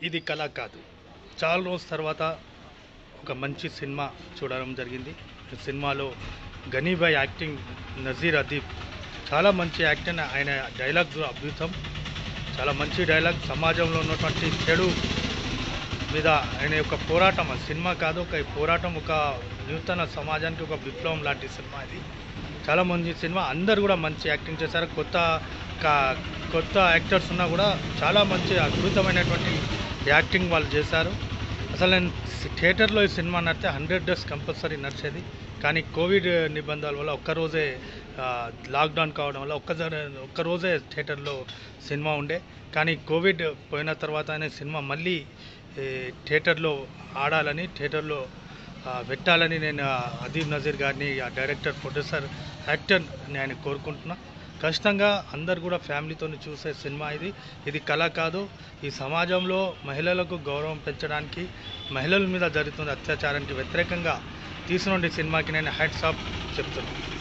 ఇది కళ కాదు. చాలా రోజుల తర్వాత ఒక మంచి సినిమా చూడడం జరిగింది. ఈ సినిమాలో గనీభాయ్ యాక్టింగ్, నజీర్ అదీబ్ చాలా మంచి యాక్టింగ్. ఆయన డైలాగ్స్ అద్భుతం, చాలా మంచి డైలాగ్. సమాజంలో ఉన్నటువంటి చెడు మీద ఆయన యొక్క పోరాటం, ఆ సినిమా కాదు, ఒక పోరాటం, ఒక నూతన సమాజానికి ఒక విప్లవం లాంటి సినిమా ఇది. చాలా మంచి సినిమా, అందరు కూడా మంచి యాక్టింగ్ చేశారు. కొత్త యాక్టర్స్ ఉన్నా కూడా చాలా మంచి అద్భుతమైనటువంటి యాక్టింగ్ వాళ్ళు చేశారు. అసలు నేను థియేటర్లో ఈ సినిమా నడితే 100 డేస్ కంపల్సరీ నడిచేది. కానీ కోవిడ్ నిబంధనల వల్ల ఒక్కరోజే లాక్డౌన్ కావడం వల్ల ఒక్కరోజే థియేటర్లో సినిమా ఉండే. కానీ కోవిడ్ పోయిన తర్వాత సినిమా మళ్ళీ థియేటర్లో ఆడాలని, థియేటర్లో పెట్టాలని నేను అదీబ్ నజీర్ గారిని, ఆ డైరెక్టర్, ప్రొడ్యూసర్, యాక్టర్ని ఆయన కోరుకుంటున్నా. ఖచ్చితంగా అందరు కూడా ఫ్యామిలీతో చూసే సినిమా ఇది కళ కాదు. ఈ సమాజంలో మహిళలకు గౌరవం పెంచడానికి, మహిళల మీద జరుగుతున్న అత్యాచారానికి వ్యతిరేకంగా తీసినటువంటి సినిమాకి నేను హ్యాట్స్ ఆఫ్ చెప్తున్నాను.